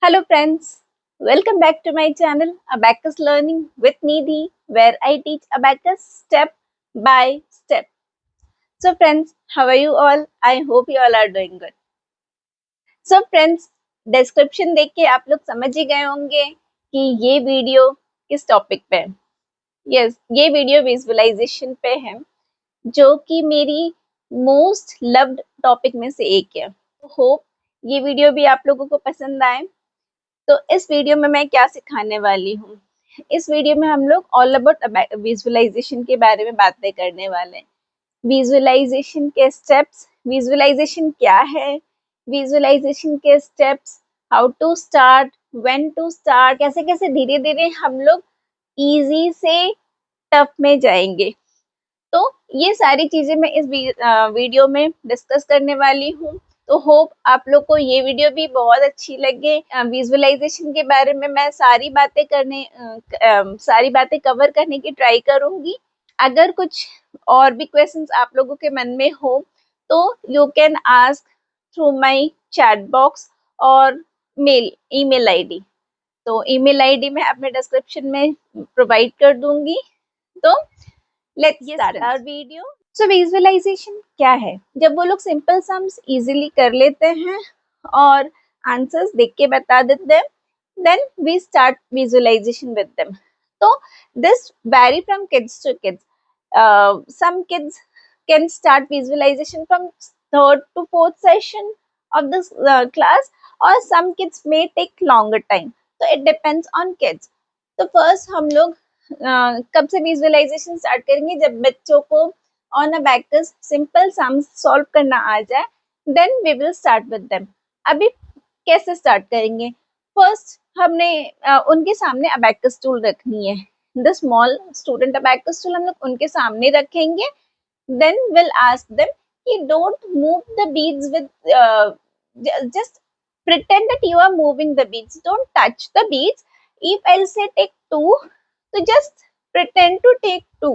Hello friends, welcome back to my channel Abacus Learning with Nidhi, where I teach Abacus step by step. So friends, how are you all? I hope you all are doing good. So friends, description देख के आप लोग समझ ही गए होंगे कि ये video किस टॉपिक पे है. Yes, ये वीडियो विजुअलाइजेशन पे है, जो कि मेरी मोस्ट लव्ड टॉपिक में से एक है. होप ये वीडियो भी आप लोगों को पसंद आए. तो इस वीडियो में मैं क्या सिखाने वाली हूँ? इस वीडियो में हम लोग ऑल अबाउट विजुअलाइजेशन के बारे में बातें करने वाले हैं. विजुअलाइजेशन के स्टेप्स, विजुअलाइजेशन क्या है, विजुअलाइजेशन के steps, how to start, when to start, कैसे कैसे धीरे धीरे हम लोग इजी से टफ में जाएंगे. तो ये सारी चीजें मैं इस वीडियो में डिस्कस करने वाली हूँ. तो होप आप लोग को ये वीडियो भी बहुत अच्छी लगे. विजुअलाइजेशन के बारे में मैं सारी बातें कवर करने की ट्राई करूंगी. अगर कुछ और भी क्वेश्चंस आप लोगों के मन में हो तो you can ask through my chat box और ईमेल आईडी. तो ईमेल आईडी मैं अपने डिस्क्रिप्शन में प्रोवाइड कर दूंगी. तो let's start our video. So visualization क्या है? जब वो लोग सिंपल सम्स इजीली कर लेते हैं और आंसर्स देख के बता देते हैं, then we start visualisation with them. तो this vary from kids to kids. Some kids can start visualisation from third to fourth session of this class, or some kids may take longer time. So it depends on kids. तो first हम लोग कब से visualisation start करेंगे? जब बच्चों को on abacus simple sums solve करना आ जाए, then we will start with them. अभी कैसे स्टार्ट करेंगे? फर्स्ट हमने उनके सामने अबैकस टूल रखनी है. The small student abacus tool हम लोग उनके सामने रखेंगे. देन विल आस्क देम कि don't move the beads with, just pretend that you are moving the beads, don't touch the beads. If I'll say take 2, so just pretend to take 2.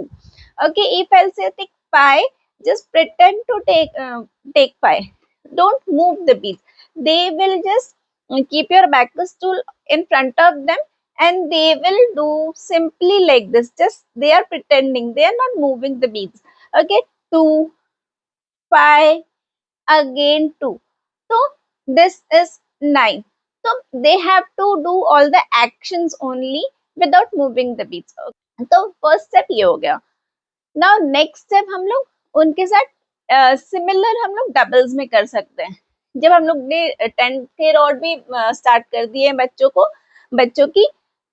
Okay, if I'll say take 5, just pretend to take 5. Don't move the beads. They will just keep your abacus tool in front of them and they will do simply like this. Just they are pretending, they are not moving the beads. Okay, 2, 5, again 2. So this is 9. So they have to do all the actions only without moving the beads. तो first step ये हो गया. Now next step हम लोग उनके साथ similar हम लोग डबल्स में कर सकते हैं. जब हम लोग ने 10 के रॉड भी स्टार्ट कर दिए बच्चों की,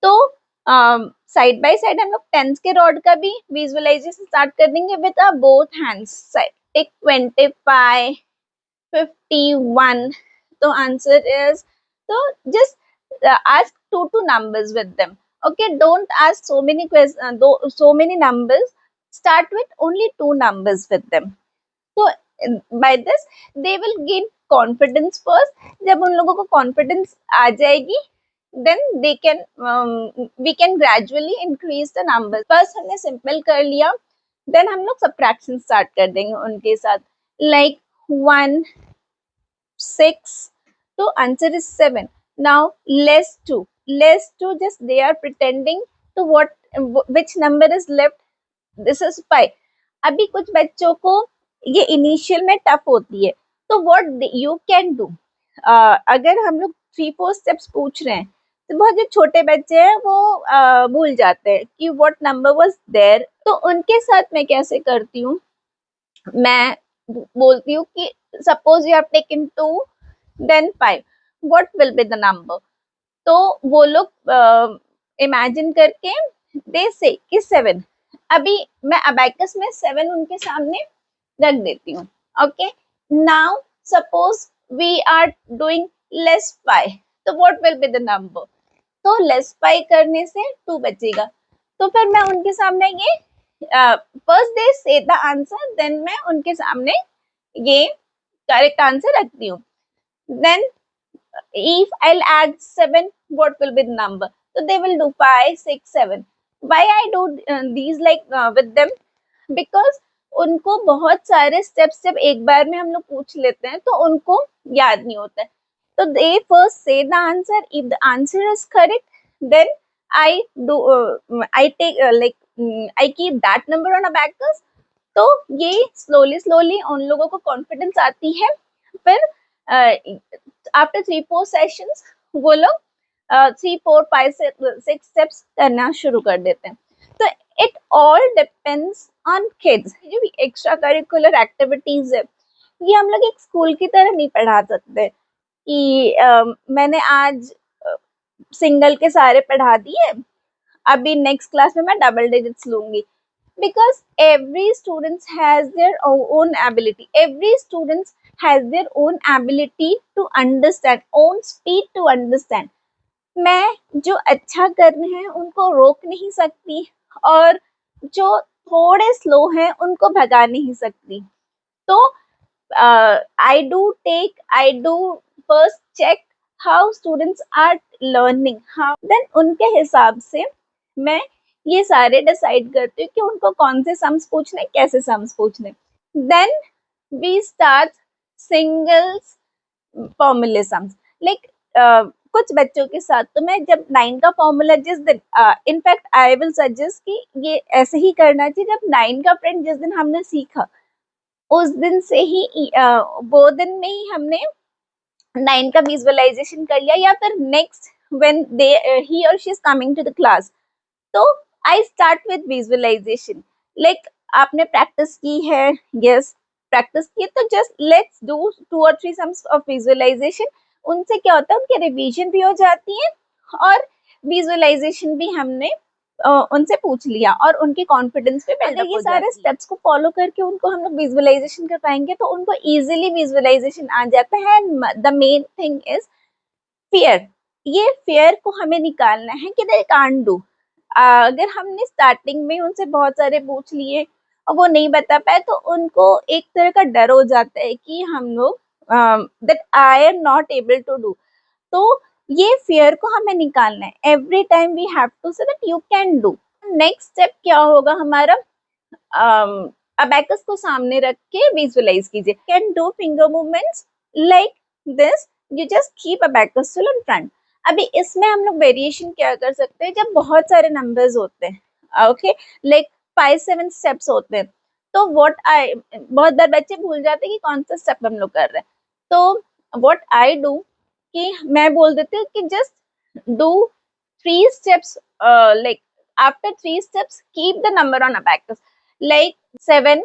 तो साइड बाय साइड हम लोग 10 के रॉड का भी विजुअलाइजेशन स्टार्ट कर देंगे with both hands. Take 25, 51. So answer is, so just ask 2 numbers with them. Okay, don't ask so many questions, so many numbers. Start with only 2 numbers with them. So by this they will gain confidence first. जब उन लोगों को confidence आ जाएगी, then they can we can gradually increase the numbers. First हमने simple कर लिया, then हम लोग subtraction start कर देंगे उनके साथ. Like 1, 6. So answer is 7. Now less 2, just they are pretending to which number is left. This is 5. अभी कुछ बच्चों को ये इनिशियल में टफ होती है, तो what you can do, अगर हम लोग 3-4 स्टेप्स पूछ रहे हैं तो बहुत जो छोटे बच्चे हैं वो भूल जाते हैं कि what number was there. तो उनके साथ मैं कैसे करती हूँ, मैं बोलती हूँ कि suppose you have taken 2, then 5, what will be the number. तो वो लोग इमेजिन करके दे से कि 7. अभी मैं अबैकस में 7 उनके सामने रख देती हूँ. Okay, now suppose we are doing less 5, तो what will be the number. तो लेस 5 करने से 2 बचेगा. तो फिर मैं उनके सामने ये फर्स्ट दे से द आंसर, देन मैं उनके सामने ये करेक्ट आंसर रखती हूँ. Then if I'll add 7, what will be the number? So they will do 5, 6, 7. Why I do these like with them? Because उनको बहुत सारे स्टेप्स जब एक बार में हम लोग पूछ लेते हैं तो उनको याद नहीं होता है. तो they first say the answer. If the answer is correct, then I do I take I keep that number on abacus. तो ये slowly उन लोगों को कॉन्फिडेंस आती है. फिर आफ्टर 3-4 सेशंस वो लोग 3-4-5-6 स्टेप्स करना शुरू कर देते हैं. तो it all depends on kids. जो भी एक्स्ट्रा करिकुलर एक्टिविटीज है ये हम लोग एक स्कूल की तरह नहीं पढ़ा सकते कि मैंने आज सिंगल के सारे पढ़ा दिए, अभी नेक्स्ट क्लास में मैं डबल डिजिट्स लूंगी. Because every student has their own ability. Every student has their own ability to understand, own speed to understand. मैं जो अच्छा कर रहे हैं उनको रोक नहीं सकती और जो थोड़े स्लो हैं उनको भगा नहीं सकती. तो I do first check how students are learning, how then उनके हिसाब से मैं ये सारे डिसाइड करती हूँ कि उनको कौन से सम्स पूछने, कैसे सम्स पूछने. देन वी स्टार्ट सिंगल्स फॉर्मूले सम्स. लाइक कुछ बच्चों के साथ तो मैं जब 9 का फॉर्मूला जिस दिन इनफैक्ट आई विल सजेस्ट कि ये ऐसे ही करना चाहिए. जब 9 का प्रिंट जिस दिन हमने सीखा उस दिन से ही वो दिन में ही हमने 9 का विजुअलाइजेशन कर लिया, या फिर next when he or she is coming to the class. तो I start with visualization. Like आपने प्रैक्टिस की है, यस प्रैक्टिस की, तो just let's do 2 or 3 sums of visualization. उनसे क्या होता है, उनके रिवीजन भी हो जाती है और विजुअलाइजेशन भी हमने उनसे पूछ लिया और उनकी कॉन्फिडेंस पे बिल्डअप हो जाती है. ये सारे स्टेप्स को फॉलो करके उनको हम लोग विजुअलाइजेशन कर पाएंगे तो उनको इजीली विजुअलाइजेशन आ जाता है. The main thing is fear. ये फियर को हमें निकालना है कि दे कांट डू. अगर हमने स्टार्टिंग में उनसे बहुत सारे पूछ लिए और वो नहीं बता पाए तो उनको एक तरह का डर हो जाता है कि हम लोग that I am not able to do. तो ये फियर को हमें निकालना है. Every time we have to say that you can do. Next step क्या होगा हमारा, अबैकस को सामने रख के विजुअलाइज कीजिए. Can do finger movements like this. You just keep abacus still in front. अभी इसमें हम लोग वेरिएशन क्या कर सकते हैं, जब बहुत सारे नंबर्स होते हैं, ओके, लाइक 5-7 स्टेप्स होते हैं, तो बहुत बार बच्चे भूल जाते हैं कि कौन सा स्टेप हम लोग कर रहे हैं. तो व्हाट आई डू कि मैं बोल देती हूँ कि just do 3 steps, like after 3 steps keep the number on abacus, like 7,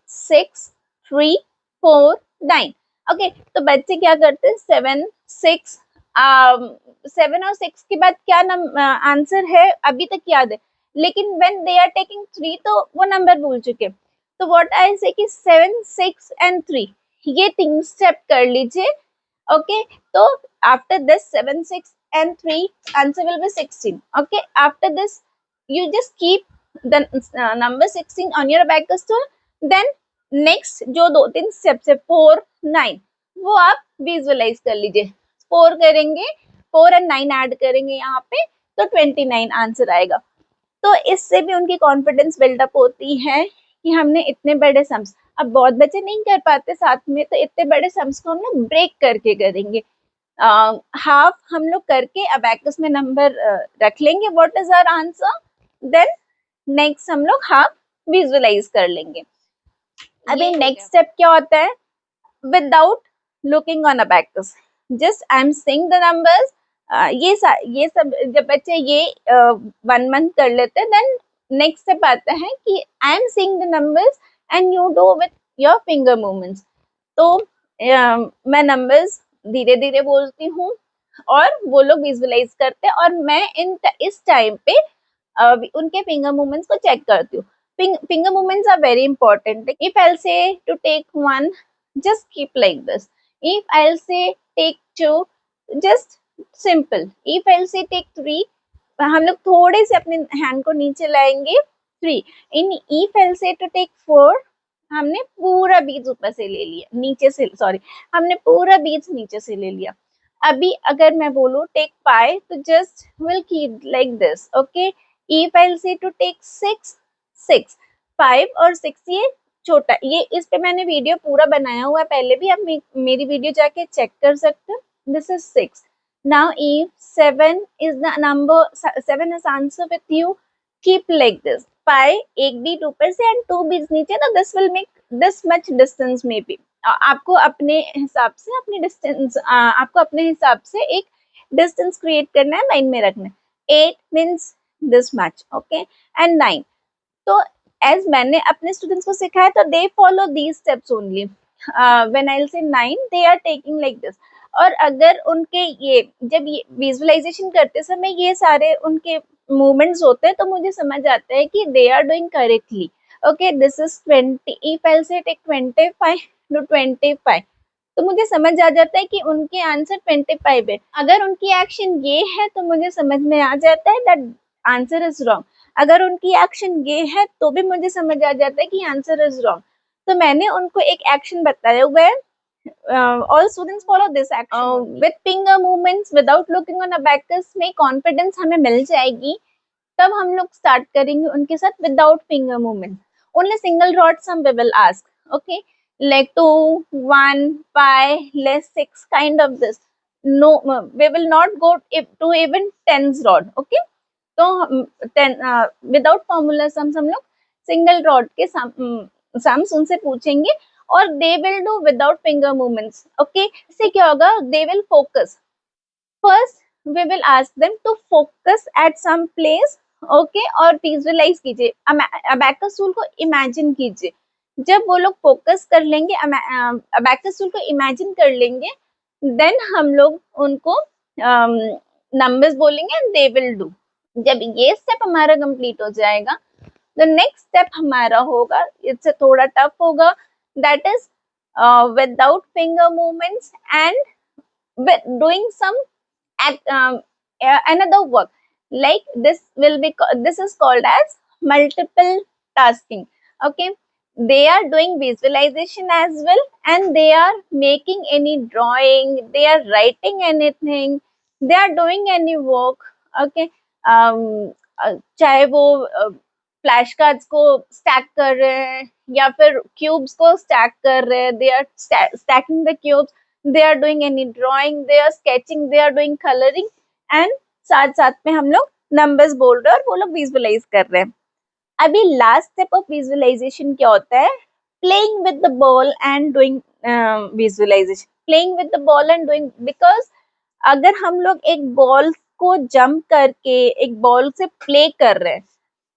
6, 3, 4, 9. Okay, तो बच्चे क्या करते हैं, 7, 6 7 और 6 के बाद क्या आंसर है अभी तक याद है, लेकिन व्हेन दे आर टेकिंग 3 तो वो नंबर भूल चुके. तो व्हाट आई से कि 7, 6 एंड 3 ये 3 स्टेप कर लीजिए. ओके, तो after this 7, 6 and 3 answer will be 16. Okay, after this you just keep the number 16 on your abacus tool. Then next जो 2-3 स्टेप्स है 4, 9 वो आप विजुअलाइज कर लीजिए. 4 करेंगे, 4 और 9 ऐड करेंगे यहाँ पे तो 29 आंसर आएगा. तो इससे भी उनकी कॉन्फिडेंस बिल्डअप होती है कि हमने इतने बड़े सम्स, अब बहुत बच्चे नहीं कर पाते साथ में, तो इतने बड़े सम्स को हम लोग ब्रेक करके करेंगे. हाफ हम लोग करके अबैकस में नंबर रख लेंगे, what is our answer. Then next हम लोग हाफ विजुअलाइज कर लेंगे. अभी नेक्स्ट स्टेप क्या होता है, without looking on abacus, just I am saying the numbers. ये सब जब बच्चे ये 1 मंथ कर लेते हैं, देन नेक्स्ट स्टेप आता है कि आई am saying the numbers and you do with your finger movements. तो मैं नंबर्स धीरे धीरे बोलती हूँ और वो लोग विजुअलाइज करते हैं और मैं इस टाइम पे उनके फिंगर मूवमेंट्स को चेक करती हूँ. Finger movements are very important. Like if I'll say to take 1, just keep like this. If I'll say take 2, just simple. If I'll say take 3, हम लोग थोड़े से अपने हैंड को नीचे लाएंगे 3. If I'll say to take 4, हमने पूरा बीच ऊपर से ले लिया, नीचे से हमने पूरा बीच नीचे से ले लिया. अभी अगर मैं बोलूँ take 5 तो just will keep like this. Okay. If I'll say to take 6, 5 और 6 ये छोटा, ये इस पे मैंने वीडियो पूरा बनाया हुआ है पहले भी, आप मेरी वीडियो जाके चेक कर सकते हो. this is 6. Now if 7 is the number, 7 is answer with you, keep like this. pi एक भी 2 पर से and 2 भी नीचे, तो this will make this much distance maybe. आपको अपने हिसाब से अपनी डिस्टेंस, आपको अपने हिसाब से एक डिस्टेंस क्रिएट करना है, माइंड में रखना है. 8 means this much, okay, and 9. तो एज मैंने अपने स्टूडेंट्स को सिखाया, तो they follow these steps only. When I will say 9, they are taking like this. और अगर उनके ये जब ये विजुअलाइजेशन करते समय ये सारे उनके मूवमेंट्स होते हैं, तो मुझे समझ आता है कि they are doing correctly. Okay, this is 20. If I say take 25 to 25, तो मुझे समझ आ जाता है कि उनके आंसर 25 है. अगर उनकी एक्शन ये है, तो मुझे समझ में आ जाता है दैट आंसर इज रॉन्ग. अगर उनकी एक्शन ये है, तो भी मुझे समझ आ जाता है कि आंसर इज रॉन्ग. तो मैंने उनको एक एक्शन बताया हुआ है. All students follow this action with finger movements without looking on abacus में confidence हमें मिल जाएगी. तब हम लोग स्टार्ट करेंगे उनके साथ without finger movement. Only single rods we will ask. Okay, like 2, 1, 5, less 6, kind of this. No, we will not go to even tens rod. Okay, तो 10 विदाउट फॉर्मूला सम्स हम लोग सिंगल रॉड के sums उनसे पूछेंगे, और they will do without finger movements. Okay, इससे क्या होगा, they will focus. First we will ask them to focus at some place. Okay, और विजुअलाइज कीजिए, अबैकस टूल को इमेजिन कीजिए. जब वो लोग फोकस कर लेंगे, अबैकस टूल को इमेजिन कर लेंगे, देन हम लोग उनको नंबर्स बोलेंगे एंड दे विल डू. जब ये स्टेप हमारा कंप्लीट हो जाएगा, तो नेक्स्ट स्टेप हमारा होगा, इससे थोड़ा टफ होगा, that is without finger movements and doing some another work. Like this is called as multiple tasking. Okay, they are doing visualization as well, and they are making any drawing, they are writing anything, they are doing any work. Okay, चाहे वो flash cards को stack कर रहे हैं या फिर cubes को stack कर रहे हैं, they are stacking the cubes, they are doing any drawing, they are sketching, they are doing colouring, and साथ साथ में हम लोग नंबर्स बोल रहे हैं और वो लोग विजुअलाइज कर रहे हैं. अभी लास्ट स्टेप ऑफ विजुअलाइजेशन क्या होता है, playing with the ball and doing visualization. Playing with the ball and doing, because अगर हम लोग एक बॉल को जंप करके एक बॉल से प्ले कर रहे हैं,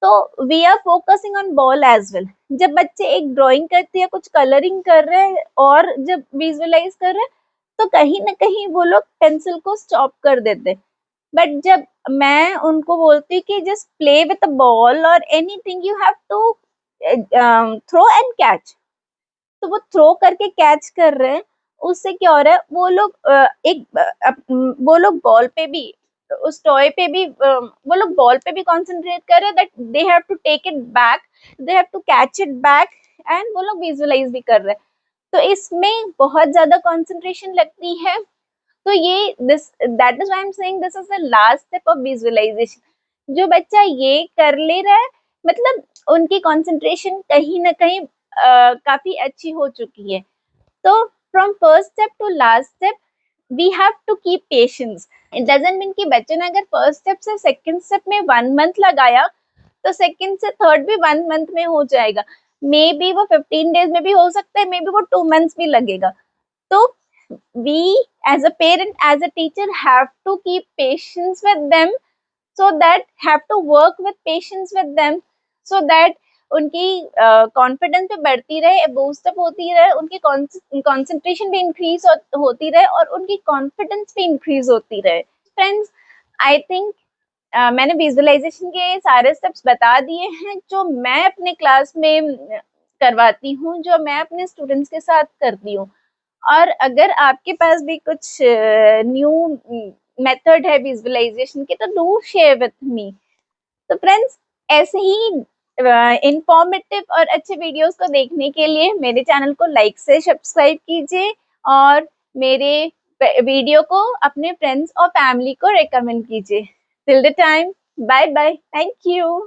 तो we are focusing on ball as well. जब बच्चे एक ड्राइंग करते हैं, कुछ कलरिंग कर रहे हैं और जब विजुअलाइज कर रहे हैं, तो कहीं ना कहीं वो लोग पेंसिल को स्टॉप कर देते. बट जब मैं उनको बोलती हूँ कि just play with the ball और anything, you have to throw and catch, तो वो थ्रो करके कैच कर रहे हैं. उससे क्या हो रहा है, वो लोग बॉल पे भी, उस टॉय पे भी, वो लोग बॉल पे भी कॉन्सेंट्रेट कर रहे हैं, that they have to take it back, they have to catch it back, and वो लोग विजुअलाइज भी कर रहे हैं. तो इसमें बहुत ज्यादा कॉन्सेंट्रेशन लगती है. तो ये that is why I am saying this is the last step of visualization. जो बच्चा ये कर ले रहा है, मतलब उनकी कॉन्सेंट्रेशन कहीं ना कहीं काफी अच्छी हो चुकी है. तो from first step to last step we have to keep patience. It doesn't mean कि बच्चे ने अगर फर्स्ट स्टेप से सेकंड स्टेप में 1 मंथ लगाया, तो सेकंड से थर्ड भी 1 मंथ में हो जाएगा. मे बी वो 15 डेज में भी हो सकता है, मे बी वो 2 मंथ्स भी लगेगा. तो we as a parent, as a teacher, have to keep patience with them, so that have to work with patience with them, so that उनकी कॉन्फिडेंस भी बढ़ती रहे, बूस्टअप होती रहे, उनकी कंसंट्रेशन भी इंक्रीज होती रहे, और उनकी कॉन्फिडेंस भी इंक्रीज होती रहे. फ्रेंड्स, आई थिंक मैंने विजुअलाइजेशन के सारे स्टेप्स बता दिए हैं, जो मैं अपने क्लास में करवाती हूँ, जो मैं अपने स्टूडेंट्स के साथ करती हूँ. और अगर आपके पास भी कुछ न्यू मेथड है विजुअलाइजेशन के, तो डू शेयर विथ मी. तो फ्रेंड्स, ऐसे ही इंफॉर्मेटिव और अच्छे वीडियोस को देखने के लिए मेरे चैनल को लाइक से सब्सक्राइब कीजिए, और मेरे वीडियो को अपने फ्रेंड्स और फैमिली को रेकमेंड कीजिए. Till the time, bye bye, thank you.